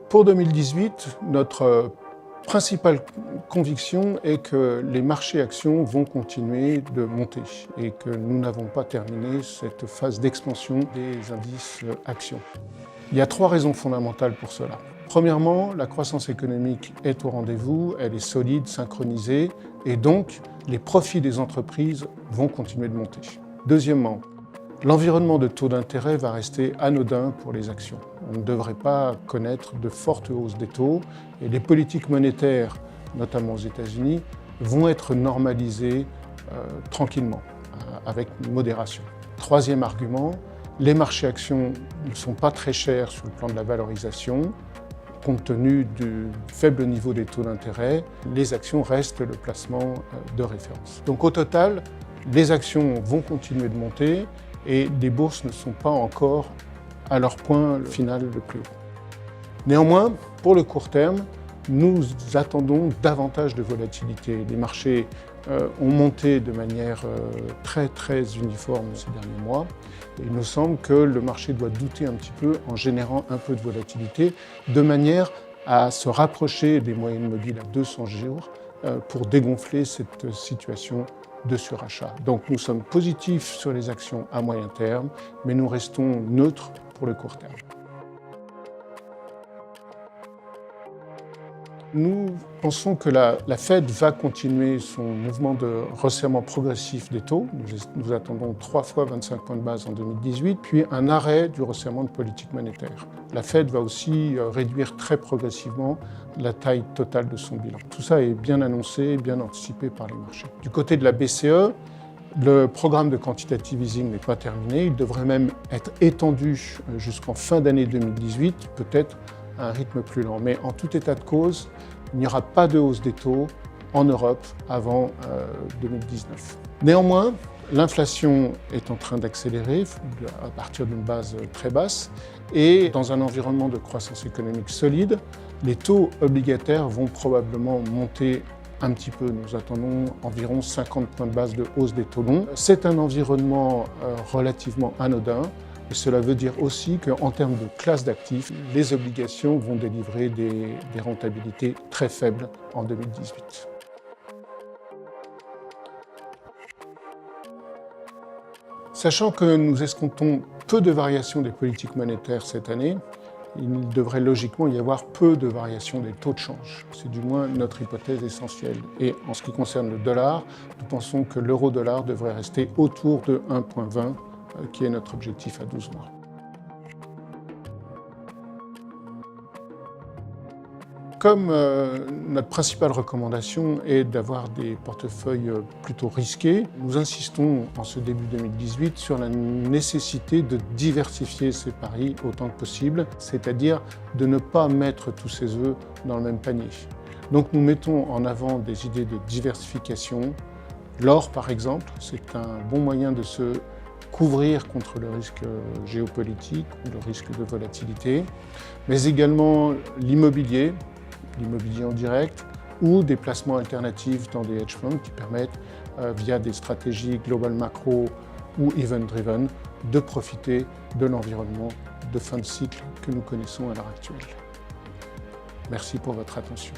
Pour 2018, notre principale conviction est que les marchés actions vont continuer de monter et que nous n'avons pas terminé cette phase d'expansion des indices actions. Il y a 3 raisons fondamentales pour cela. Premièrement, la croissance économique est au rendez-vous, elle est solide, synchronisée, et donc les profits des entreprises vont continuer de monter. Deuxièmement, l'environnement de taux d'intérêt va rester anodin pour les actions. On ne devrait pas connaître de fortes hausses des taux et les politiques monétaires, notamment aux États-Unis, vont être normalisées tranquillement, avec modération. Troisième argument, les marchés actions ne sont pas très chers sur le plan de la valorisation. Compte tenu du faible niveau des taux d'intérêt, les actions restent le placement de référence. Donc au total, les actions vont continuer de monter et les bourses ne sont pas encore à leur point final le plus haut. Néanmoins, pour le court terme, nous attendons davantage de volatilité. Les marchés ont monté de manière très uniforme ces derniers mois. Et il nous semble que le marché doit douter un petit peu en générant un peu de volatilité, de manière à se rapprocher des moyennes mobiles à 200 jours pour dégonfler cette situation de surachat. Donc nous sommes positifs sur les actions à moyen terme, mais nous restons neutres pour le court terme. Nous pensons que la Fed va continuer son mouvement de resserrement progressif des taux. Nous attendons 3 fois 25 points de base en 2018, puis un arrêt du resserrement de politique monétaire. La Fed va aussi réduire très progressivement la taille totale de son bilan. Tout ça est bien annoncé, bien anticipé par les marchés. Du côté de la BCE, le programme de quantitative easing n'est pas terminé. Il devrait même être étendu jusqu'en fin d'année 2018, peut-être à un rythme plus lent. Mais en tout état de cause, il n'y aura pas de hausse des taux en Europe avant 2019. Néanmoins, l'inflation est en train d'accélérer à partir d'une base très basse et dans un environnement de croissance économique solide, les taux obligataires vont probablement monter un petit peu. Nous attendons environ 50 points de base de hausse des taux longs. C'est un environnement relativement anodin. Et cela veut dire aussi qu'en termes de classe d'actifs, les obligations vont délivrer des rentabilités très faibles en 2018. Sachant que nous escomptons peu de variations des politiques monétaires cette année, il devrait logiquement y avoir peu de variations des taux de change. C'est du moins notre hypothèse essentielle. Et en ce qui concerne le dollar, nous pensons que l'euro-dollar devrait rester autour de 1,20, qui est notre objectif à 12 mois. Comme notre principale recommandation est d'avoir des portefeuilles plutôt risqués, nous insistons en ce début 2018 sur la nécessité de diversifier ses paris autant que possible, c'est-à-dire de ne pas mettre tous ses œufs dans le même panier. Donc nous mettons en avant des idées de diversification. L'or, par exemple, c'est un bon moyen de se couvrir contre le risque géopolitique ou le risque de volatilité, mais également l'immobilier en direct ou des placements alternatifs dans des hedge funds qui permettent, via des stratégies global macro ou event driven, de profiter de l'environnement de fin de cycle que nous connaissons à l'heure actuelle. Merci pour votre attention.